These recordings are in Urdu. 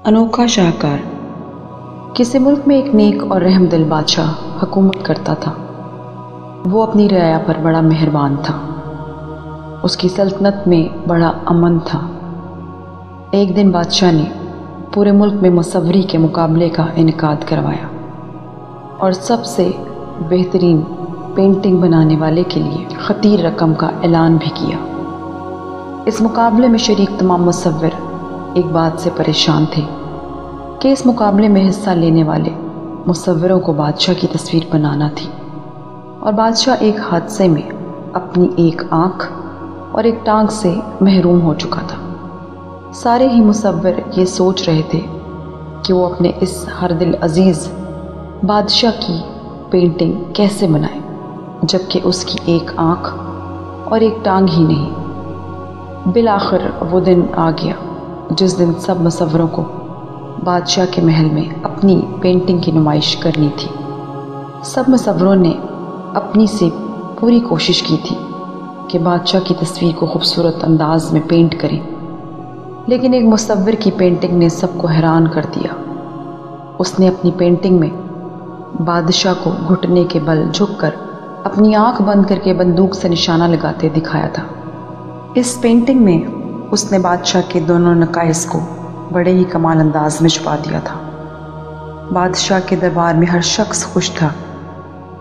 انوکھا شاہکار۔ کسی ملک میں ایک نیک اور رحم دل بادشاہ حکومت کرتا تھا۔ وہ اپنی رعایا پر بڑا مہربان تھا۔ اس کی سلطنت میں بڑا امن تھا۔ ایک دن بادشاہ نے پورے ملک میں مصوری کے مقابلے کا انعقاد کروایا اور سب سے بہترین پینٹنگ بنانے والے کے لیے خطیر رقم کا اعلان بھی کیا۔ اس مقابلے میں شریک تمام مصور ایک بات سے پریشان تھے کہ اس مقابلے میں حصہ لینے والے مصوروں کو بادشاہ کی تصویر بنانا تھی، اور بادشاہ ایک حادثے میں اپنی ایک آنکھ اور ایک ٹانگ سے محروم ہو چکا تھا۔ سارے ہی مصور یہ سوچ رہے تھے کہ وہ اپنے اس ہر دل عزیز بادشاہ کی پینٹنگ کیسے بنائیں، جبکہ اس کی ایک آنکھ اور ایک ٹانگ ہی نہیں۔ بالآخر وہ دن آ گیا جس دن سب مصوروں کو بادشاہ کے محل میں اپنی پینٹنگ کی نمائش کرنی تھی۔ سب مصوروں نے اپنی سے پوری کوشش کی تھی کہ بادشاہ کی تصویر کو خوبصورت انداز میں پینٹ کریں، لیکن ایک مصور کی پینٹنگ نے سب کو حیران کر دیا۔ اس نے اپنی پینٹنگ میں بادشاہ کو گھٹنے کے بل جھک کر اپنی آنکھ بند کر کے بندوق سے نشانہ لگاتے دکھایا تھا۔ اس پینٹنگ میں اس نے بادشاہ کے دونوں نقائص کو بڑے ہی کمال انداز میں چھپا دیا تھا۔ بادشاہ کے دربار میں ہر شخص خوش تھا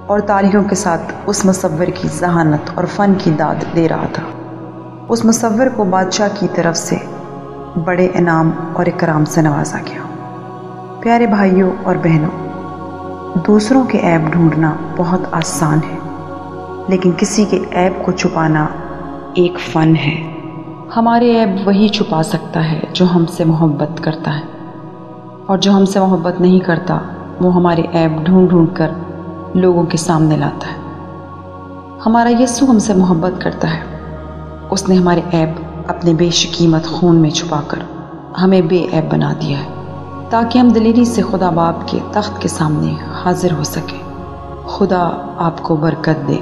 اور تالیوں کے ساتھ اس مصور کی ذہانت اور فن کی داد دے رہا تھا۔ اس مصور کو بادشاہ کی طرف سے بڑے انعام اور اکرام سے نوازا گیا۔ پیارے بھائیوں اور بہنوں، دوسروں کے عیب ڈھونڈنا بہت آسان ہے، لیکن کسی کے عیب کو چھپانا ایک فن ہے۔ ہمارے عیب وہی چھپا سکتا ہے جو ہم سے محبت کرتا ہے، اور جو ہم سے محبت نہیں کرتا وہ ہمارے عیب ڈھونڈ ڈھونڈ کر لوگوں کے سامنے لاتا ہے۔ ہمارا یسوع ہم سے محبت کرتا ہے۔ اس نے ہمارے عیب اپنے بیش قیمت خون میں چھپا کر ہمیں بے عیب بنا دیا ہے، تاکہ ہم دلیری سے خدا باپ کے تخت کے سامنے حاضر ہو سکیں۔ خدا آپ کو برکت دے۔